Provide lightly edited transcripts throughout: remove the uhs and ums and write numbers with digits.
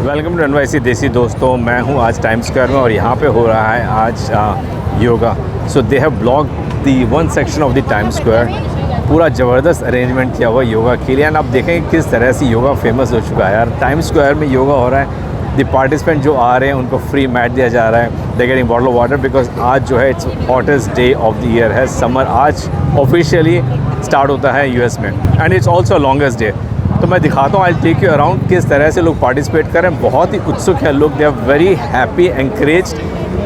Welcome to NYC देसी दोस्तों, मैं हूं आज टाइम स्क्वायर में और यहाँ पे हो रहा है आज yoga. So they have block the one section of the Time Square. पूरा ज़बरदस्त अरेंजमेंट किया हुआ योगा के लिए एंड आप देखेंगे किस तरह से योगा फेमस हो चुका है यार। टाइम स्क्वायर में योगा हो रहा है। द पार्टिसिपेंट जो आ रहे हैं उनको फ्री मैट दिया जा रहा है। They getting bottle of water because आज जो है it's hottest day of the year है। समर आज ऑफिशियली स्टार्ट होता है यूएस में and it's also longest day. तो मैं दिखाता हूँ, आई टेक यू अराउंड किस तरह से लोग पार्टिसिपेट कर रहे हैं। बहुत ही उत्सुक हैं लोग, they are very happy encourage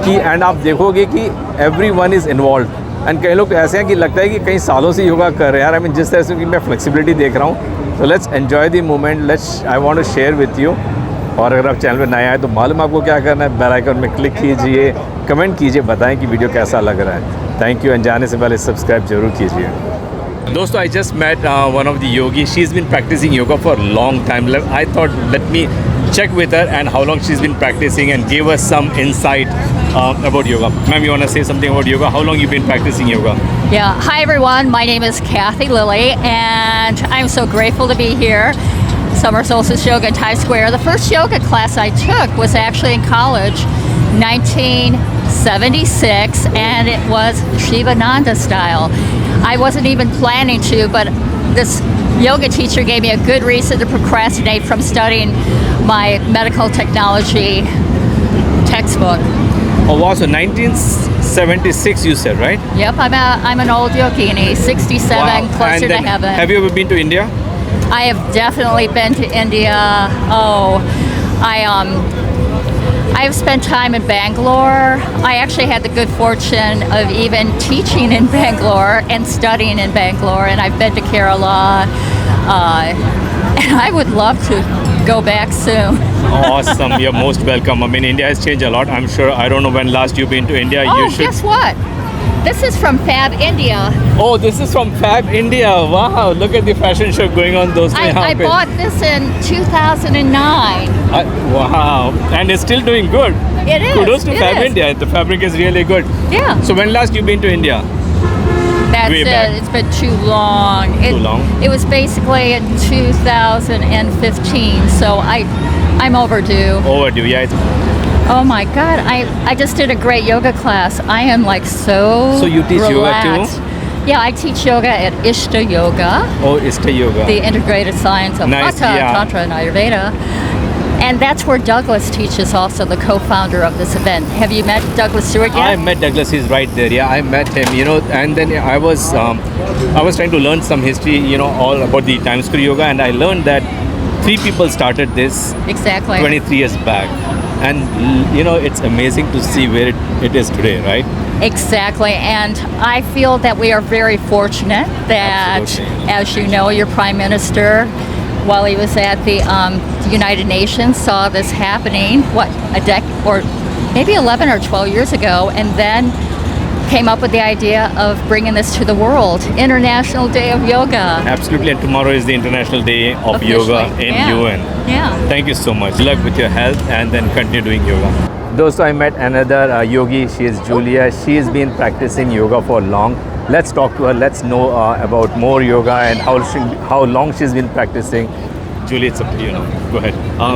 कि एंड आप देखोगे कि every one is involve and कई लोग ऐसे हैं कि लगता है कि कई सालों से योगा कर रहे हैं यार। आई मीन जिस तरह से कि मैं फ्लेक्सिबिलिटी देख रहा हूँ। तो let's enjoy the moment, let's I want to share with you. और अगर आप चैनल पर नए आए तो मालूम आपको क्या करना है, बेल आइकन में क्लिक कीजिए, कमेंट कीजिए, बताएं कि वीडियो कैसा लग रहा है। थैंक यू एंड जाने से पहले सब्सक्राइब जरूर कीजिए। दोस्तों, I just met one of the yogis. She's been practicing yoga for a long time. I thought let me check with her and how long she's been practicing and give us some insight about yoga. Ma'am, you want to say something about yoga? How long you been practicing yoga? Yeah. Hi everyone. My name is Kathy Lilly, and I'm so grateful to be here. Summer Solstice Yoga in Times Square. The first yoga class I took was actually in college, 1976, and it was Shivananda style. I wasn't even planning to, but this yoga teacher gave me a good reason to procrastinate from studying my medical technology textbook. Oh wow, so 1976 you said, right? Yep, I'm an old yogini, 67, Wow. closer And to then, heaven. have you ever been to India? I have definitely been to India. I have spent time in Bangalore. I actually had the good fortune of even teaching in Bangalore and studying in Bangalore, and I've been to Kerala. And I would love to go back soon. Awesome, you're most welcome. I mean, India has changed a lot. I'm sure, I don't know when last you've been to India. Oh, You should. guess what? This is from Fab India. Oh, this is from Fab India. Wow, look at the fashion show going on. Those I bought this in 2009. Wow, and it's still doing good. It is. Kudos to it Fab is. India. The fabric is really good. Yeah. So when last you been to India? That's Way it. back. It's been too long. Too long? It was basically in 2015, so I'm overdue. Overdue, yeah. Oh my God! I just did a great yoga class. I am like so. So you teach yoga relaxed. too? Yeah, I teach yoga at Ishta Yoga, Oh, Ishta Yoga. the integrated science of Nice, Hatha, yeah. Tantra, and Ayurveda. And that's where Douglas teaches, also the co-founder of this event. Have you met Douglas Stewart yet? I met Douglas. He's right there. Yeah, I met him. You know, and then I was trying to learn some history. You know, all about the Times Square Yoga, and I learned that 3 people started this Exactly. 23 years back, and you know, it's amazing to see where it is today, right? Exactly, and I feel that we are very fortunate that, Absolutely. as you know, your Prime Minister, while he was at the United Nations, saw this happening, a decade, or maybe 11 or 12 years ago, and then came up with the idea of bringing this to the world. International Day of Yoga. Absolutely, and tomorrow is the International Day of Yoga Officially. in Yeah. UN. Yeah. Thank you so much. Good luck with your health and then continue doing yoga. Dosto, I met another yogi. She is Julia. She's been practicing yoga for long. Let's talk to her. Let's know about more yoga and how long she's been practicing. Julie, it's up to you now. Go ahead.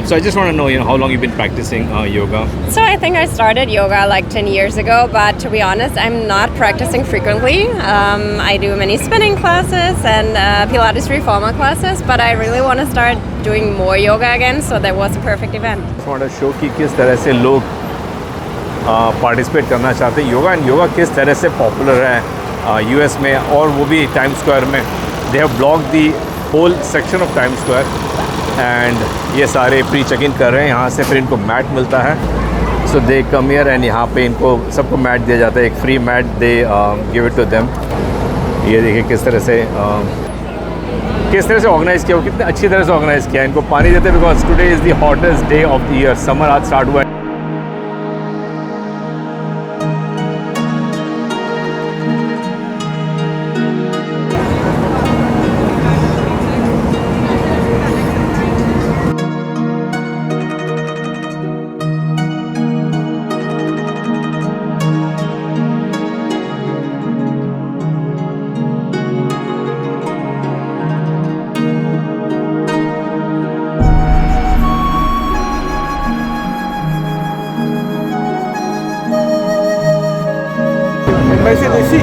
So I just want to know, how long you've been practicing yoga. So I think I started yoga like 10 years ago, but to be honest, I'm not practicing frequently. I do many spinning classes and Pilates reformer classes, but I really want to start doing more yoga again, so that was a perfect event. I want to show कि किस तरह से लोग participate करना चाहते हैं yoga and yoga किस तरह से पॉपुलर है यूएस में, और वो भी टाइम स्क्वायर में। They have block the whole section of Time Square and ये सारे प्री चेक इन कर रहे हैं। यहाँ से फिर इनको मैट मिलता है। सो दे कम हियर एंड यहाँ पे इनको सबको मैट दिया जाता है, एक free mat they give it to them. ये देखिए किस तरह से ऑर्गेनाइज़ किया, वो कितने अच्छी तरह से ऑर्गेनाइज़ किया। इनको पानी देते हैं because today is the hottest day of the year. Summer आज स्टार्ट हुआ है। spicy.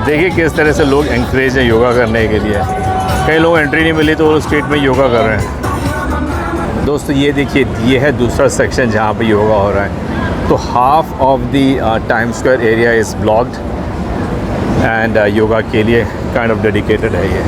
देखिए किस तरह से लोग एंकरेज हैं योगा करने के लिए। कई लोग एंट्री नहीं मिली तो वो स्ट्रीट में योगा कर रहे हैं। दोस्तों ये देखिए, ये है दूसरा सेक्शन जहाँ पे योगा हो रहा है। तो half of the Time square area is blocked and yoga के लिए काइंड ऑफ डेडिकेटेड है ये।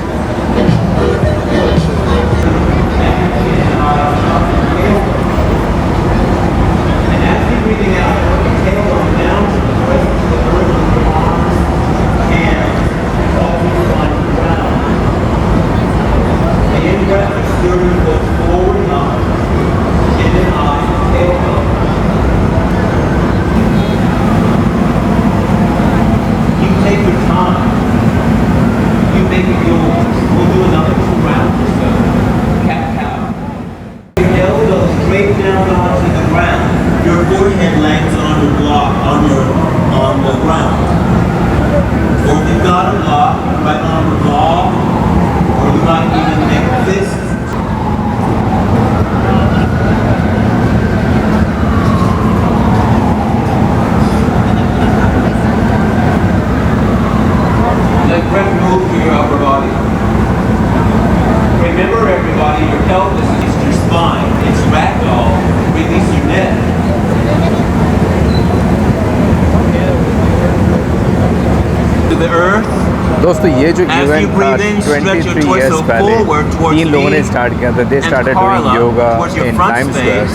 दोस्तों ये जो इवेंट था 23 इयर्स पहले 3 लोगों ने स्टार्ट किया था। They started doing yoga in Time Square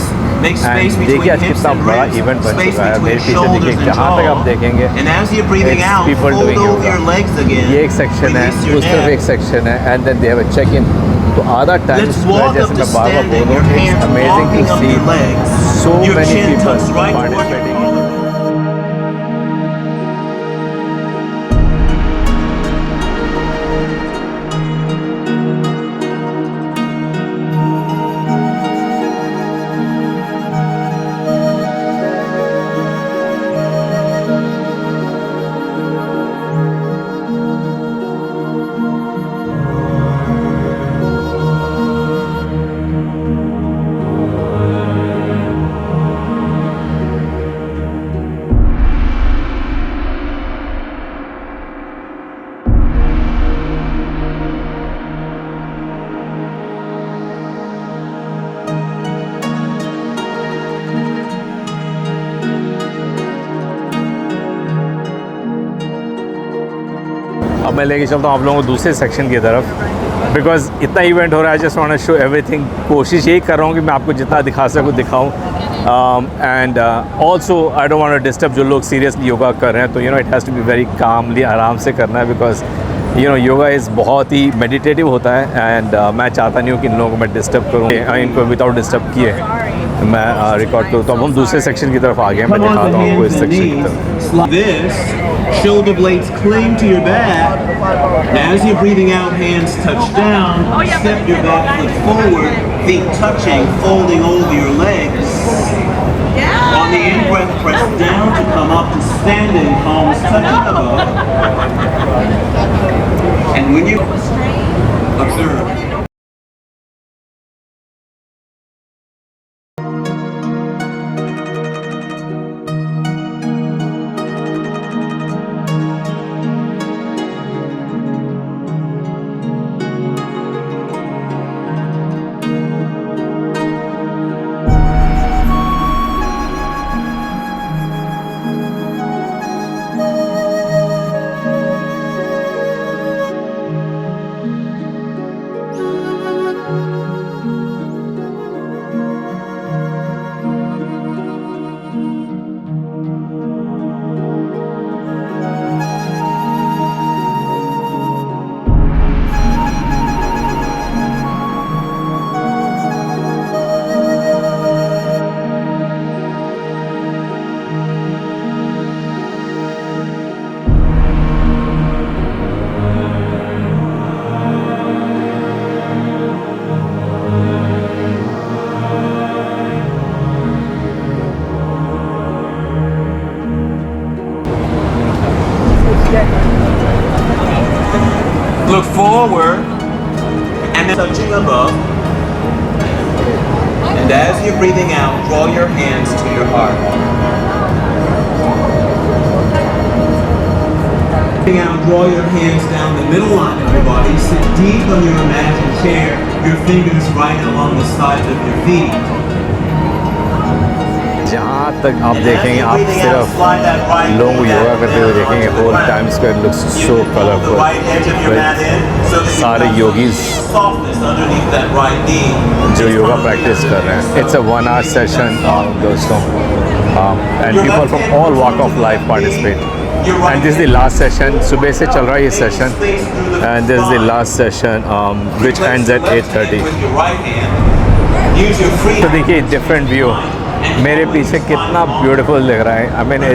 and देखिए आज कितना बड़ा इवेंट बन चुका है। मेरे पीछे देखिए, जहाँ तक आप देखेंगे पीपल डूइंग योगा। ये एक सेक्शन है, उस तरफ एक सेक्शन है and then they have a check in. तो आधा टाइम स्क्वायर, जैसे मैं बार बार बोल रहा हूँ, it's amazing to see so many people participating. अब मैं लेके चलता हूँ आप लोगों को दूसरे सेक्शन की तरफ, बिकॉज इतना इवेंट हो रहा है। Just want to show everything. कोशिश यही कर रहा हूँ कि मैं आपको जितना दिखा सकूँ दिखाऊँ। And also I don't want to disturb जो लोग सीरियसली योगा कर रहे हैं। तो it has to be very calmly, आराम से करना है, बिकॉज योगा इज़ बहुत ही मेडिटेटिव होता है एंड मैं चाहता नहीं हूँ कि इन लोगों को मैं डिस्टर्ब करूँ, इनको विदाउट डिस्टर्ब किए मैं रिकॉर्ड करूँ। तो अब हम दूसरे सेक्शन की तरफ आ गए हैं। मैं दिखाता हूँ आपको इस सेक्शन की तरफ। Shoulder blades cling to your back. As you're breathing out, hands touch down. Step your back foot forward, feet touching, folding over your legs. On the in-breath, press down to come up to standing, palms touching above. And when you observe. Look forward and then touching above. And as you're breathing out, draw your hands to your heart. Breathing out, draw your hands down the middle line of your body. Sit deep on your imagined chair, your fingers right along the sides of your feet. जहाँ तक आप देखेंगे आप सिर्फ लोगों को योगा करते हुए देखेंगे whole time square looks so colourful सारे योगीज जो योगा प्रैक्टिस कर रहे हैं इट्स अ 1 hour सेशन दोस्तों and people from all walk of life participate and this is the last session सुबह से चल रहा है ये session and this is the last session which ends at 8:30 तो देखिए डिफरेंट व्यू मेरे पीछे कितना ब्यूटीफुल लग रहा है I mean the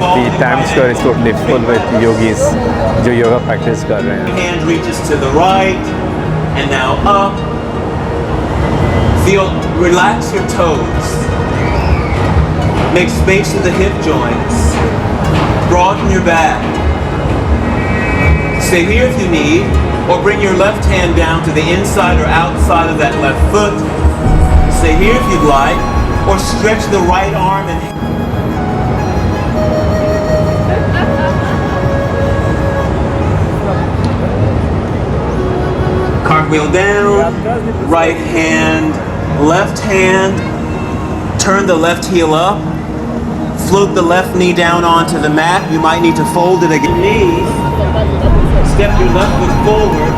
Time Square is totally full with yogis जो योगा प्रैक्टिस कर रहे हैं Hand reaches to the right and now up. Feel, relax your toes. Make space to the hip joints. Broaden your back. Stay here if you need, or bring your left hand down to the inside or outside of that left foot. Stay here if you'd like. Or stretch the right arm and cartwheel down, right hand, left hand, turn the left heel up, float the left knee down onto the mat. You might need to fold it again. Knees, step your left foot forward,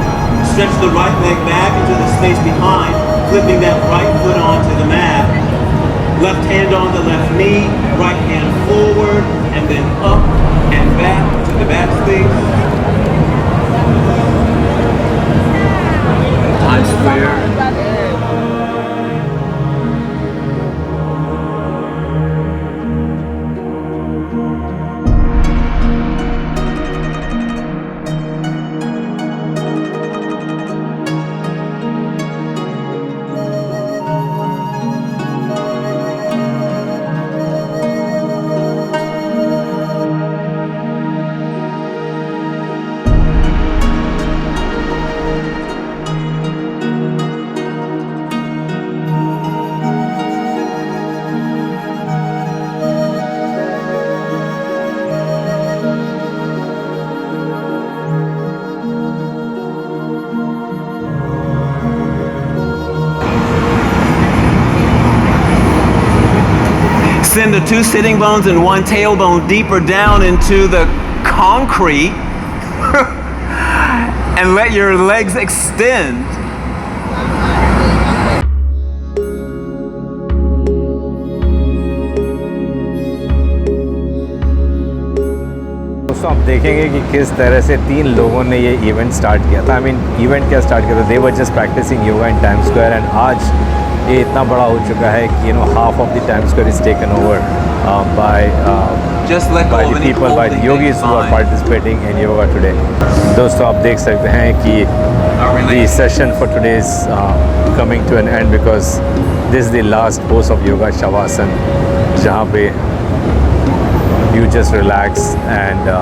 stretch the right leg back into the space behind, flipping that right foot onto the mat. Left hand on the left knee, right hand forward, and then up and back to the back space. Times Square. Send the 2 sitting bones and 1 tailbone deeper down into the concrete and let your legs extend. दोस्तों आप देखेंगे कि किस तरह से 3 लोगों ने ये इवेंट स्टार्ट किया था आई मीन इवेंट क्या स्टार्ट किया था they were just practicing yoga in Time Square and आज ये इतना बड़ा हो चुका है कि half of the Time Square is taken over by the people, by the yogis who are participating in yoga today. दोस्तों आप देख सकते हैं कि the session for today is coming to an end because this is the last pose of yoga Shavasana जहाँ पे you just relax and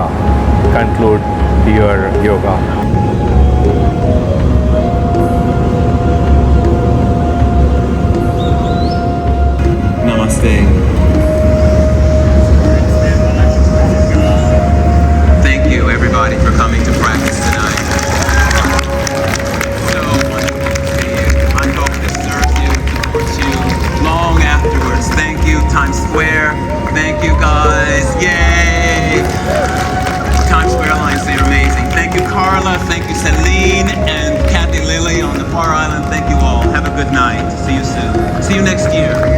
conclude your yoga. Namaste. Thank you everybody for coming to practice tonight. So wonderful to see you. I hope this serves you, supports you long afterwards. Thank you Times Square. Thank you guys. Yay! Times Square Alliance, they're amazing. Thank you Carla, thank you Celine and Kathy Lilly on the Par Island. Thank you all. Have a good night. See you soon. See you next year.